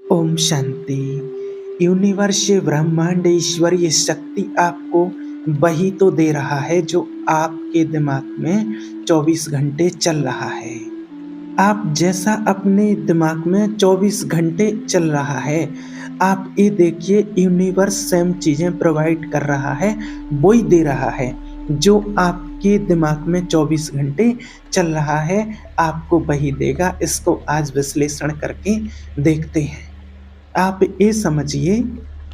Om Shanti. Universe ब्रह्मांड ईश्वरीय शक्ति आपको वही तो दे रहा है जो आपके दिमाग में 24 घंटे चल रहा है। आप जैसा अपने दिमाग में 24 घंटे चल रहा है, आप ये देखिए यूनिवर्स सेम चीजें प्रोवाइड कर रहा है, वही दे रहा है जो आपके दिमाग में 24 घंटे चल रहा है, आपको वही देगा। इसको आज विश्लेषण करके देखते हैं। आप ये समझिए,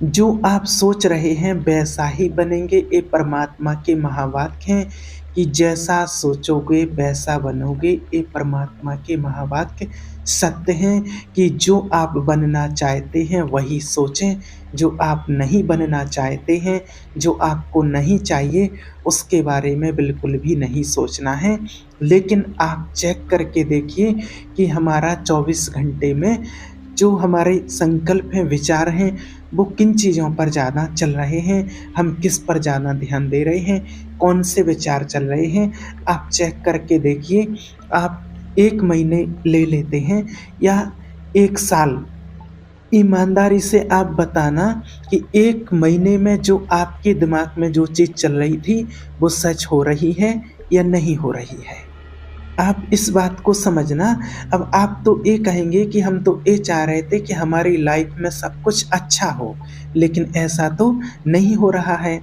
जो आप सोच रहे हैं वैसा ही बनेंगे। ये परमात्मा के महावाक्य हैं कि जैसा सोचोगे वैसा बनोगे। ये परमात्मा के महावाक्य सत्य हैं कि जो आप बनना चाहते हैं वही सोचें, जो आप नहीं बनना चाहते हैं, जो आपको नहीं चाहिए, उसके बारे में बिल्कुल भी नहीं सोचना है। लेकिन आप चेक करके देखिए कि हमारा 24 घंटे में जो हमारे संकल्प हैं, विचार हैं, वो किन चीज़ों पर ज़्यादा चल रहे हैं, हम किस पर ज़्यादा ध्यान दे रहे हैं, कौन से विचार चल रहे हैं। आप चेक करके देखिए। आप 1 महीने ले लेते हैं या 1 साल, ईमानदारी से आप बताना कि 1 महीने में जो आपके दिमाग में जो चीज़ चल रही थी वो सच हो रही है या नहीं हो रही है। आप इस बात को समझना। अब आप तो ये कहेंगे कि हम तो ये चाह रहे थे कि हमारी लाइफ में सब कुछ अच्छा हो, लेकिन ऐसा तो नहीं हो रहा है।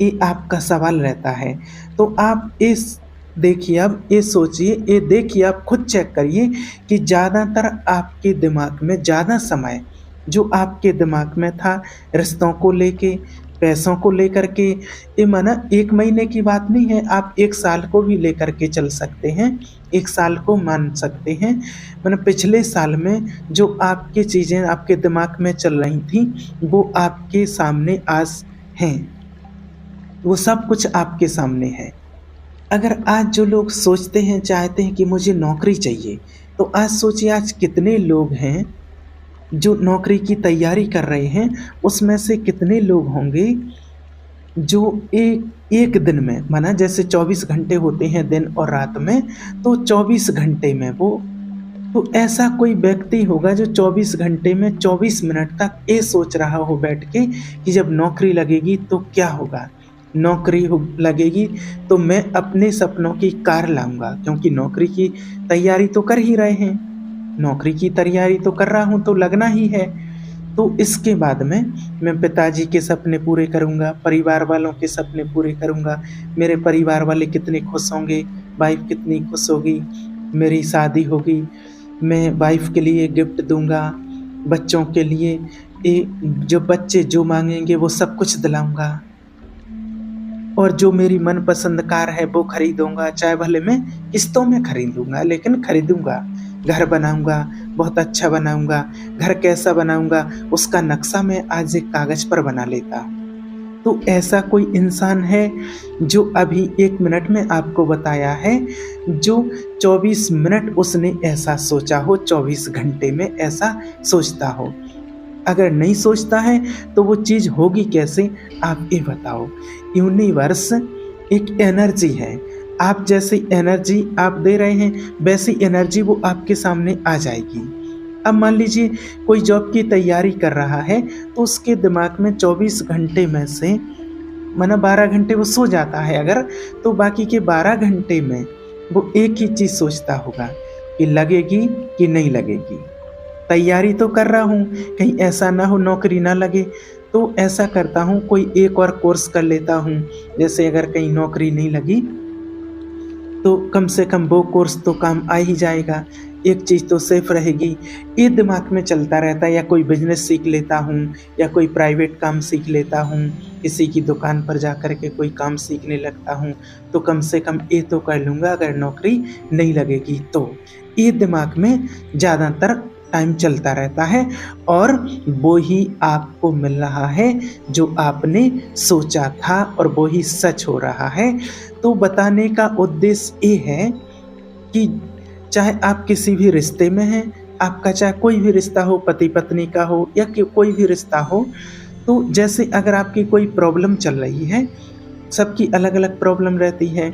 ये आपका सवाल रहता है। तो आप इस देखिए, अब ये सोचिए, ये देखिए, आप खुद चेक करिए कि ज़्यादातर आपके दिमाग में ज़्यादा समय जो आपके दिमाग में था रिश्तों को लेके, पैसों को लेकर के, ये माना 1 महीने की बात नहीं है, आप 1 साल को भी लेकर के चल सकते हैं, 1 साल को मान सकते हैं। माना पिछले साल में जो आपकी चीज़ें आपके दिमाग में चल रही थी वो आपके सामने आज हैं, वो सब कुछ आपके सामने है। अगर आज जो लोग सोचते हैं, चाहते हैं कि मुझे नौकरी चाहिए, तो आज सोचिए आज कितने लोग हैं जो नौकरी की तैयारी कर रहे हैं। उसमें से कितने लोग होंगे जो एक एक दिन में, माना जैसे 24 घंटे होते हैं दिन और रात में, तो 24 घंटे में वो, तो ऐसा कोई व्यक्ति होगा जो 24 घंटे में 24 मिनट तक ये सोच रहा हो बैठ के कि जब नौकरी लगेगी तो क्या होगा, लगेगी तो मैं अपने सपनों की कार लाऊंगा। क्योंकि नौकरी की तैयारी तो कर ही रहे हैं, नौकरी की तैयारी तो कर रहा हूँ तो लगना ही है। तो इसके बाद में मैं पिताजी के सपने पूरे करूँगा, परिवार वालों के सपने पूरे करूँगा। मेरे परिवार वाले कितने खुश होंगे, वाइफ कितनी खुश होगी, मेरी शादी होगी, मैं वाइफ के लिए गिफ्ट दूंगा, बच्चों के लिए जो बच्चे जो मांगेंगे वो सब कुछ दिलाऊंगा, और जो मेरी मनपसंद कार है वो खरीदूंगा, चाहे भले मैं किस्तों में खरीदूंगा, लेकिन खरीदूंगा। घर बनाऊंगा, बहुत अच्छा बनाऊंगा। घर कैसा बनाऊंगा उसका नक्शा मैं आज एक कागज पर बना लेता हूँ। तो ऐसा कोई इंसान है जो अभी 1 मिनट में आपको बताया है, जो 24 मिनट उसने ऐसा सोचा हो, 24 घंटे में ऐसा सोचता हो? अगर नहीं सोचता है तो वो चीज़ होगी कैसे, आप ये बताओ। यूनिवर्स एक एनर्जी है। आप जैसी एनर्जी आप दे रहे हैं वैसी एनर्जी वो आपके सामने आ जाएगी। अब मान लीजिए कोई जॉब की तैयारी कर रहा है, तो उसके दिमाग में 24 घंटे में से माना 12 घंटे वो सो जाता है अगर, तो बाकी के 12 घंटे में वो एक ही चीज़ सोचता होगा कि लगेगी कि नहीं लगेगी। तैयारी तो कर रहा हूँ, कहीं ऐसा ना हो नौकरी ना लगे, तो ऐसा करता हूँ कोई एक और कोर्स कर लेता हूँ। जैसे अगर कहीं नौकरी नहीं लगी तो कम से कम वो कोर्स तो काम आ ही जाएगा, एक चीज़ तो सेफ रहेगी। ये दिमाग में चलता रहता है। या कोई बिजनेस सीख लेता हूँ, या कोई प्राइवेट काम सीख लेता हूँ, किसी की दुकान पर जा कर के कोई काम सीखने लगता हूँ, तो कम से कम ये तो कर लूँगा अगर नौकरी नहीं लगेगी तो। ये दिमाग में ज़्यादातर टाइम चलता रहता है, और वो ही आपको मिल रहा है जो आपने सोचा था, और वो ही सच हो रहा है। तो बताने का उद्देश्य ये है कि चाहे आप किसी भी रिश्ते में हैं, आपका चाहे कोई भी रिश्ता हो, पति पत्नी का हो या कोई भी रिश्ता हो, तो जैसे अगर आपकी कोई प्रॉब्लम चल रही है, सबकी अलग अलग प्रॉब्लम रहती है।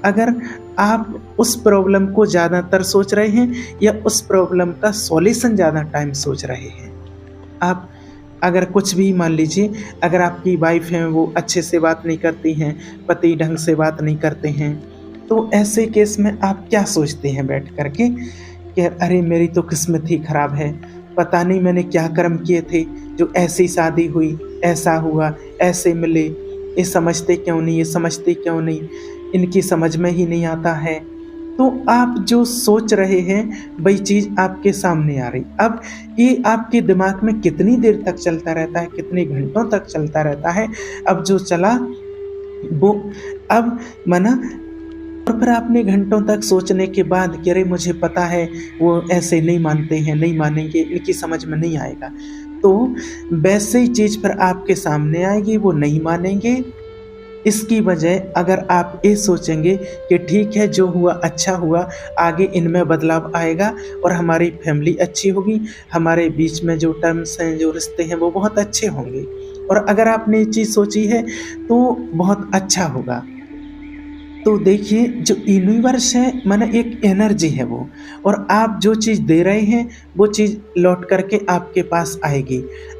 अगर आप उस प्रॉब्लम को ज़्यादातर सोच रहे हैं या उस प्रॉब्लम का सॉल्यूशन ज़्यादा टाइम सोच रहे हैं, आप अगर कुछ भी मान लीजिए, अगर आपकी वाइफ़ हैं वो अच्छे से बात नहीं करती हैं, पति ढंग से बात नहीं करते हैं, तो ऐसे केस में आप क्या सोचते हैं बैठ कर के कि अरे मेरी तो किस्मत ही ख़राब है, पता नहीं मैंने क्या कर्म किए थे जो ऐसी शादी हुई, ऐसा हुआ, ऐसे मिले, ये समझते क्यों नहीं, ये समझते क्यों नहीं, इनकी समझ में ही नहीं आता है। तो आप जो सोच रहे हैं वही चीज़ आपके सामने आ रही। अब ये आपके दिमाग में कितनी देर तक चलता रहता है, कितने घंटों तक चलता रहता है, अब जो चला वो अब मना। और फिर आपने घंटों तक सोचने के बाद कि अरे मुझे पता है वो ऐसे नहीं मानते हैं, नहीं मानेंगे, इनकी समझ में नहीं आएगा। तो वैसे ही चीज़ फिर आपके सामने आएगी, वो नहीं मानेंगे। इसकी बजाय अगर आप ये सोचेंगे कि ठीक है जो हुआ अच्छा हुआ, आगे इनमें बदलाव आएगा और हमारी फैमिली अच्छी होगी, हमारे बीच में जो टर्म्स हैं, जो रिश्ते हैं वो बहुत अच्छे होंगे। और अगर आपने ये चीज़ सोची है तो बहुत अच्छा होगा। तो देखिए जो यूनिवर्स है माने एक एनर्जी है वो, और आप जो चीज़ दे रहे हैं वो चीज़ लौट करके आपके पास आएगी।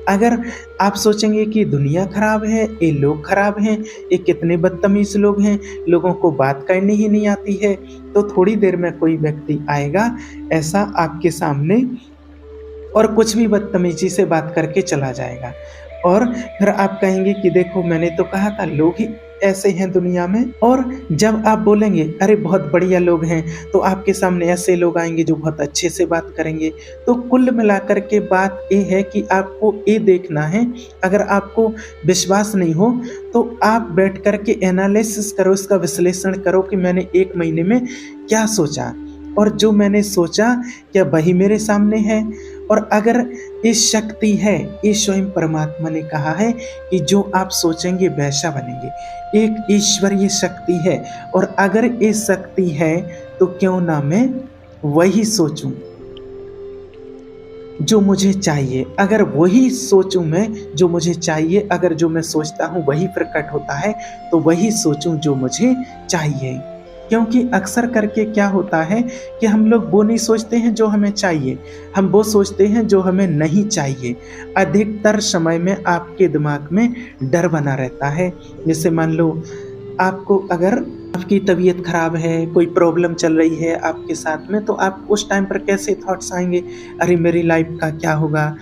अगर आप सोचेंगे कि दुनिया ख़राब है, ये लोग ख़राब हैं, ये कितने बदतमीज़ लोग हैं, लोगों को बात करनी ही नहीं आती है, तो थोड़ी देर में कोई व्यक्ति आएगा ऐसा आपके सामने और कुछ भी बदतमीज़ी से बात करके चला जाएगा। और फिर आप कहेंगे कि देखो मैंने तो कहा था लोग ही ऐसे हैं दुनिया में। और जब आप बोलेंगे अरे बहुत बढ़िया लोग हैं, तो आपके सामने ऐसे लोग आएँगे जो बहुत अच्छे से बात करेंगे। तो कुल मिलाकर के बात ये है कि आपको ये देखना है, अगर आपको विश्वास नहीं हो तो आप बैठ कर के एनालिसिस करो, इसका विश्लेषण करो कि मैंने 1 महीने में क्या सोचा और जो मैंने सोचा क्या वही मेरे सामने है। और अगर ये शक्ति है, ये स्वयं परमात्मा ने कहा है कि जो आप सोचेंगे वैसा बनेंगे, एक ईश्वरीय शक्ति है। और अगर ये शक्ति है तो क्यों ना मैं वही सोचूं जो मुझे चाहिए। अगर वही सोचूं मैं जो मुझे चाहिए, अगर जो मैं सोचता हूँ वही प्रकट होता है तो वही सोचूं जो मुझे चाहिए। क्योंकि अक्सर करके क्या होता है कि हम लोग वो नहीं सोचते हैं जो हमें चाहिए, हम वो सोचते हैं जो हमें नहीं चाहिए। अधिकतर समय में आपके दिमाग में डर बना रहता है। जैसे मान लो आपको अगर आपकी तबीयत ख़राब है, कोई प्रॉब्लम चल रही है आपके साथ में, तो आप उस टाइम पर कैसे थॉट्स आएंगे, अरे मेरी लाइफ का क्या होगा,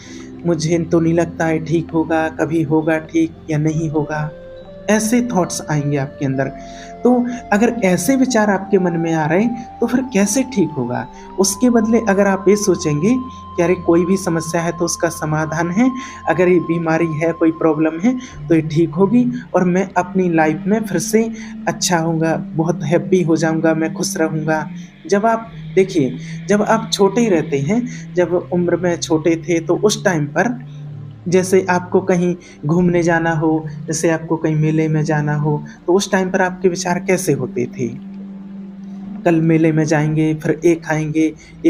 मुझे तो नहीं लगता है ठीक होगा, कभी होगा ठीक या नहीं होगा, ऐसे थॉट्स आएंगे आपके अंदर। तो अगर ऐसे विचार आपके मन में आ रहे हैं तो फिर कैसे ठीक होगा। उसके बदले अगर आप ये सोचेंगे कि अरे कोई भी समस्या है तो उसका समाधान है, अगर ये बीमारी है, कोई प्रॉब्लम है तो ये ठीक होगी और मैं अपनी लाइफ में फिर से अच्छा होऊंगा, बहुत हैप्पी हो जाऊंगा, मैं खुश रहूँगा। जब आप देखिए, जब आप छोटे ही रहते हैं, जब उम्र में छोटे थे तो उस टाइम पर जैसे आपको कहीं घूमने जाना हो, जैसे आपको कहीं मेले में जाना हो, तो उस टाइम पर आपके विचार कैसे होते थे? कल मेले में जाएँगे, फिर ये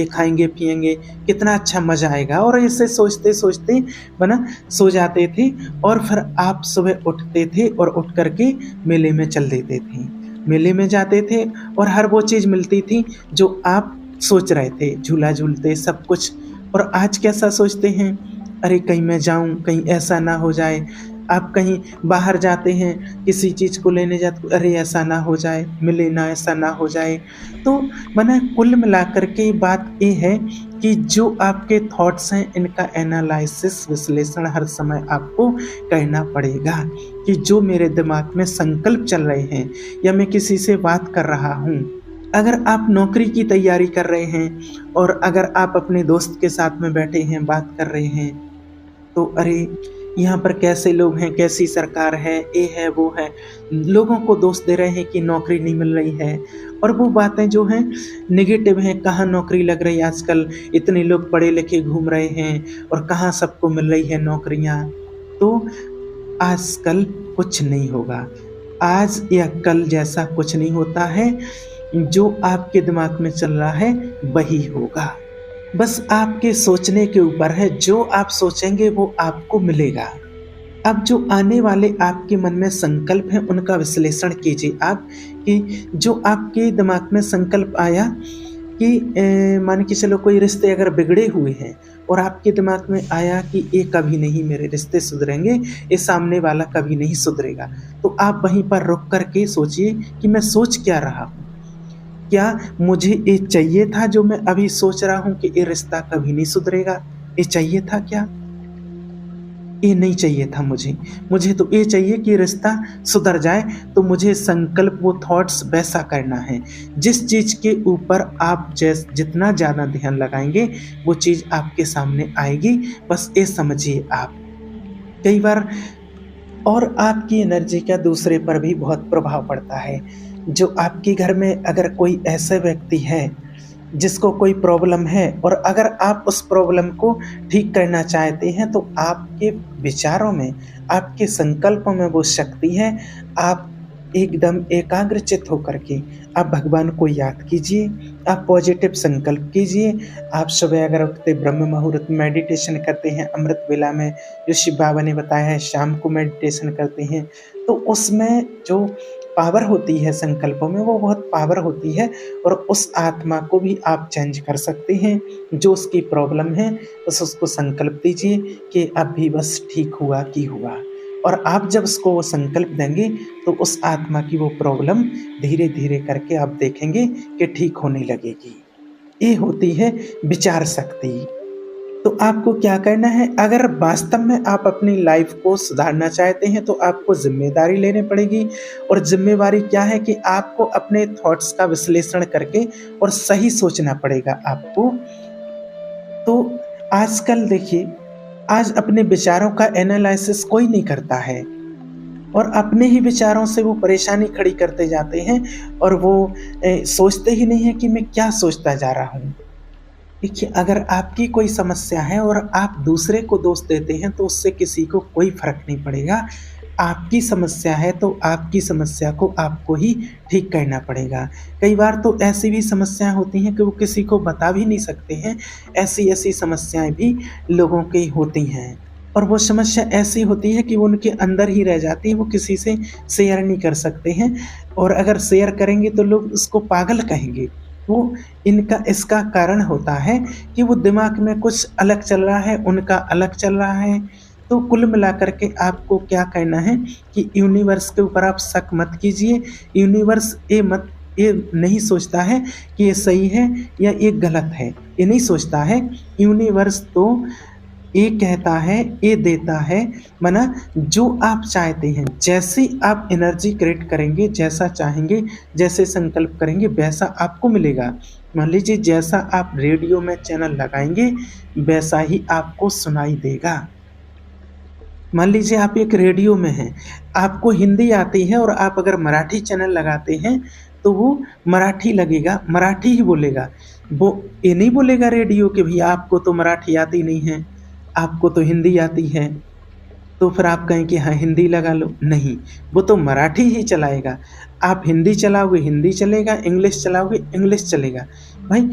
खाएँगे पिएँगे, कितना अच्छा मज़ा आएगा। और ऐसे सोचते-सोचते बना सो जाते थे और फिर आप सुबह उठते थे और उठ कर के मेले में चल देते थे। मेले में जाते थे और हर वो चीज़ मिलती थी जो आप सोच रहे थे, झूला झूलते सब कुछ। और आज कैसा सोचते हैं, अरे कहीं मैं जाऊँ, कहीं ऐसा ना हो जाए। आप कहीं बाहर जाते हैं, किसी चीज़ को लेने जाते, अरे ऐसा ना हो जाए, मिले ना, ऐसा ना हो जाए। तो माने कुल मिलाकर के बात ये है कि जो आपके थॉट्स हैं इनका एनालिसिस, विश्लेषण हर समय आपको करना पड़ेगा कि जो मेरे दिमाग में संकल्प चल रहे हैं या मैं किसी से बात कर रहा हूँ। अगर आप नौकरी की तैयारी कर रहे हैं और अगर आप अपने दोस्त के साथ में बैठे हैं, बात कर रहे हैं, तो अरे यहाँ पर कैसे लोग हैं, कैसी सरकार है, ये है वो है, लोगों को दोष दे रहे हैं कि नौकरी नहीं मिल रही है। और वो बातें जो हैं नेगेटिव हैं, कहाँ नौकरी लग रही है आजकल, इतने लोग पढ़े लिखे घूम रहे हैं और कहाँ सबको मिल रही है नौकरियाँ। तो आजकल कुछ नहीं होगा, आज या कल जैसा कुछ नहीं होता है, जो आपके दिमाग में चल रहा है वही होगा। बस आपके सोचने के ऊपर है, जो आप सोचेंगे वो आपको मिलेगा। अब जो आने वाले आपके मन में संकल्प हैं उनका विश्लेषण कीजिए आप, कि जो आपके दिमाग में संकल्प आया कि मान के चलो कोई रिश्ते अगर बिगड़े हुए हैं और आपके दिमाग में आया कि ये कभी नहीं मेरे रिश्ते सुधरेंगे, ये सामने वाला कभी नहीं सुधरेगा, तो आप वहीं पर रुक कर के सोचिए कि मैं सोच क्या रहा हूँ? क्या मुझे ये चाहिए था जो मैं अभी सोच रहा हूँ कि ये रिश्ता कभी नहीं सुधरेगा? ये चाहिए था क्या? ये नहीं चाहिए था मुझे। मुझे तो ये चाहिए कि रिश्ता सुधर जाए, तो मुझे संकल्प वो थॉट्स वैसा करना है। जिस चीज़ के ऊपर आप जितना ज़्यादा ध्यान लगाएँगे, वो चीज़ आपके सामने आएगी, बस ये समझिए आप। कई बार और आपकी एनर्जी का दूसरे पर भी बहुत प्रभाव पड़ता है। जो आपके घर में अगर कोई ऐसा व्यक्ति है जिसको कोई प्रॉब्लम है और अगर आप उस प्रॉब्लम को ठीक करना चाहते हैं, तो आपके विचारों में, आपके संकल्पों में वो शक्ति है। आप एकदम एकाग्रचित्त होकर के आप भगवान को याद कीजिए, आप पॉजिटिव संकल्प कीजिए। आप सुबह अगर उठते ब्रह्म मुहूर्त में मेडिटेशन करते हैं, अमृत वेला में जो शिव बाबा ने बताया है, शाम को मेडिटेशन करते हैं, तो उसमें जो पावर होती है संकल्पों में, वो बहुत पावर होती है और उस आत्मा को भी आप चेंज कर सकते हैं। जो उसकी प्रॉब्लम है, बस उसको संकल्प दीजिए कि अब भी बस ठीक हुआ कि हुआ, और आप जब उसको वो संकल्प देंगे, तो उस आत्मा की वो प्रॉब्लम धीरे-धीरे करके आप देखेंगे कि ठीक होने लगेगी। ये होती है विचार शक्ति। तो आपको क्या करना है, अगर वास्तव में आप अपनी लाइफ को सुधारना चाहते हैं, तो आपको ज़िम्मेदारी लेनी पड़ेगी। और ज़िम्मेवारी क्या है कि आपको अपने थॉट्स का विश्लेषण करके और सही सोचना पड़ेगा आपको। तो आजकल देखिए, आज अपने विचारों का एनालिसिस कोई नहीं करता है और अपने ही विचारों से वो परेशानी खड़ी करते जाते हैं और वो सोचते ही नहीं है कि मैं क्या सोचता जा रहा हूँ। देखिए, अगर आपकी कोई समस्या है और आप दूसरे को दोष देते हैं, तो उससे किसी को कोई फ़र्क नहीं पड़ेगा। आपकी समस्या है तो आपकी समस्या को आपको ही ठीक करना पड़ेगा। कई बार तो ऐसी भी समस्याएँ होती हैं कि वो किसी को बता भी नहीं सकते हैं। ऐसी-ऐसी समस्याएँ भी लोगों की होती हैं और वो समस्या ऐसी होती है कि वो उनके अंदर ही रह जाती है, वो किसी से शेयर नहीं कर सकते हैं और अगर शेयर करेंगे तो लोग उसको पागल कहेंगे। वो इनका इसका कारण होता है कि वो दिमाग में कुछ अलग चल रहा है, उनका अलग चल रहा है। तो कुल मिलाकर के आपको क्या करना है कि यूनिवर्स के ऊपर आप शक मत कीजिए। यूनिवर्स ये नहीं सोचता है कि ये सही है या ये गलत है, ये नहीं सोचता है। यूनिवर्स तो ये कहता है, ये देता है, माना जो आप चाहते हैं, जैसी आप एनर्जी क्रिएट करेंगे, जैसा चाहेंगे, जैसे संकल्प करेंगे, वैसा आपको मिलेगा। मान लीजिए जैसा आप रेडियो में चैनल लगाएँगे, वैसा ही आपको सुनाई देगा। मान लीजिए आप एक रेडियो में हैं, आपको हिंदी आती है और आप अगर मराठी चैनल लगाते हैं, तो वो मराठी लगेगा, मराठी ही बोलेगा। वो ये नहीं बोलेगा रेडियो कि भैया आपको तो मराठी आती नहीं है, आपको तो हिंदी आती है, तो फिर आप कहें कि हाँ, हिंदी लगा लो। नहीं, वो तो मराठी ही चलाएगा। आप हिंदी चलाओगे, हिंदी चलेगा, इंग्लिश चलाओगे, इंग्लिश चलेगा। भाई,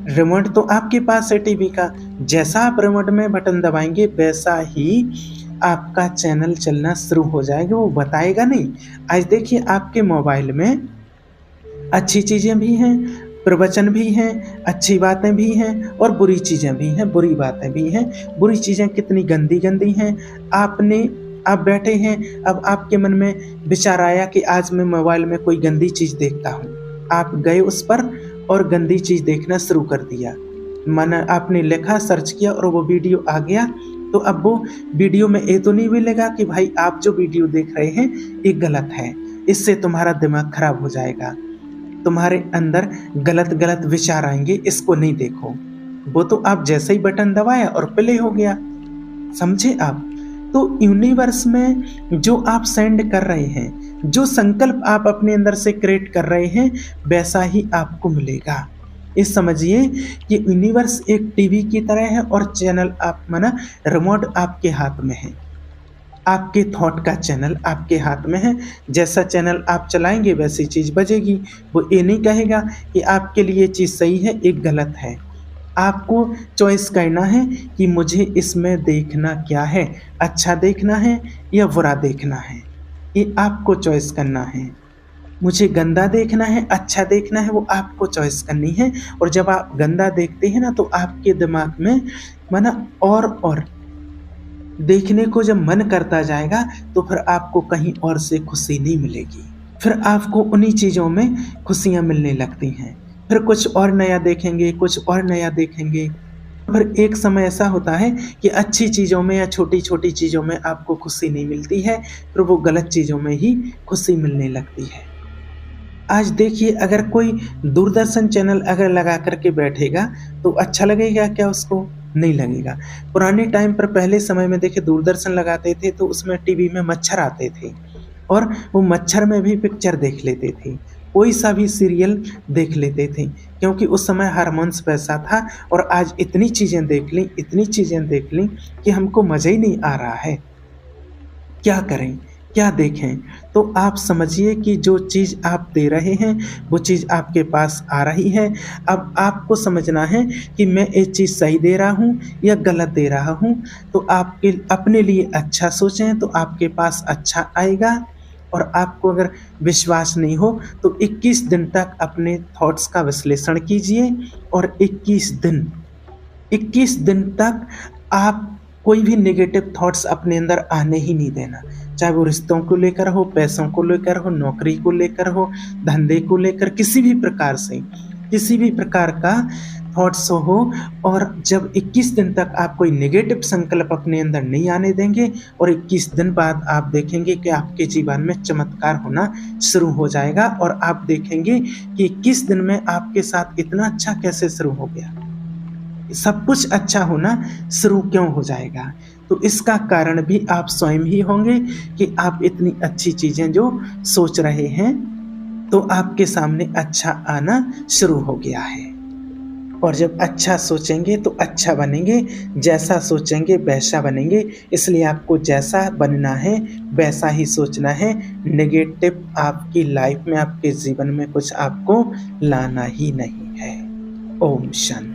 रिमोट तो आपके पास है टीवी का, जैसा आप रिमोट में बटन दबाएँगे, वैसा ही आपका चैनल चलना शुरू हो जाएगा, वो बताएगा नहीं। आज देखिए, आपके मोबाइल में अच्छी चीज़ें भी हैं, प्रवचन भी हैं, अच्छी बातें भी हैं और बुरी चीज़ें भी हैं, बुरी बातें भी हैं। बुरी चीज़ें कितनी गंदी-गंदी हैं। आप बैठे हैं, अब आपके मन में विचार आया कि आज मैं मोबाइल में कोई गंदी चीज़ देखता हूँ। आप गए उस पर और गंदी चीज़ देखना शुरू कर दिया। माना आपने लिखा, सर्च किया और वो वीडियो आ गया, तो अब वो वीडियो में ये तो नहीं मिलेगा कि भाई आप जो वीडियो देख रहे हैं, ये गलत है। इससे तुम्हारा दिमाग खराब हो जाएगा। तुम्हारे अंदर गलत-गलत विचार आएँगे, इसको नहीं देखो। वो तो आप जैसे ही बटन दबाया और प्ले हो गया, समझे आप? तो यूनिवर्स में जो आप सेंड कर रहे हैं, जो संकल्प आप अपने अंदर से क्रिएट कर रहे हैं, वैसा ही आपको मिलेगा। ये समझिए कि यूनिवर्स एक टीवी की तरह है और चैनल आप माना रिमोट आपके हाथ में है। आपके थॉट का चैनल आपके हाथ में है, जैसा चैनल आप चलाएँगे वैसी चीज़ बजेगी। वो ये नहीं कहेगा कि आपके लिए ये चीज़ सही है, ये गलत है। आपको चॉइस करना है कि मुझे इसमें देखना क्या है, अच्छा देखना है या बुरा देखना है, ये आपको चॉइस करना है। मुझे गंदा देखना है, अच्छा देखना है, वो आपको चॉइस करनी है। और जब आप गंदा देखते हैं ना तो आपके दिमाग में माना और देखने को जब मन करता जाएगा तो फिर आपको कहीं और से खुशी नहीं मिलेगी। फिर आपको उन्हीं चीज़ों में खुशियाँ मिलने लगती हैं। फिर कुछ और नया देखेंगे, कुछ और नया देखेंगे। फिर एक समय ऐसा होता है कि अच्छी चीज़ों में या छोटी-छोटी चीज़ों में आपको खुशी नहीं मिलती है, फिर वो गलत चीज़ों में ही खुशी मिलने लगती है। आज देखिए अगर कोई दूरदर्शन चैनल अगर लगा कर के बैठेगा तो अच्छा लगेगा क्या उसको? नहीं लगेगा। पुराने टाइम पर पहले समय में देखिए दूरदर्शन लगाते थे तो उसमें टीवी में मच्छर आते थे और वो मच्छर में भी पिक्चर देख लेते थे। कोई सा भी सीरियल देख लेते थे क्योंकि उस समय हार्मोन्स वैसा था और आज इतनी चीज़ें देख लीं कि हमको मज़ा ही नहीं आ रहा है। क्या करें? क्या देखें? तो आप समझिए कि जो चीज़ आप दे रहे हैं, वो चीज़ आपके पास आ रही है। अब आपको समझना है कि मैं ये चीज़ सही दे रहा हूँ या गलत दे रहा हूँ। तो आपके अपने लिए अच्छा सोचें तो आपके पास अच्छा आएगा। और आपको अगर विश्वास नहीं हो तो 21 दिन तक अपने थॉट्स का विश्लेषण कीजिए और 21 दिन तक आप कोई भी नेगेटिव थॉट्स अपने अंदर आने ही नहीं देना। चाहे वो रिश्तों को लेकर हो, पैसों को लेकर हो, नौकरी को लेकर हो, धंधे को लेकर, किसी भी प्रकार से, किसी भी प्रकार का थॉट्स हो। और जब 21 दिन तक आप कोई नेगेटिव संकल्प अपने अंदर नहीं आने देंगे और 21 दिन बाद आप देखेंगे कि आपके जीवन में चमत्कार होना शुरू हो जाएगा और आप देखेंगे कि 21 दिन में आपके साथ इतना अच्छा कैसे शुरू हो गया। सब कुछ अच्छा होना शुरू क्यों हो जाएगा? तो इसका कारण भी आप स्वयं ही होंगे कि आप इतनी अच्छी चीज़ें जो सोच रहे हैं, तो आपके सामने अच्छा आना शुरू हो गया है। और जब अच्छा सोचेंगे तो अच्छा बनेंगे, जैसा सोचेंगे वैसा बनेंगे। इसलिए आपको जैसा बनना है वैसा ही सोचना है। नेगेटिव आपकी लाइफ में, आपके जीवन में कुछ आपको लाना ही नहीं है। ओम शांति।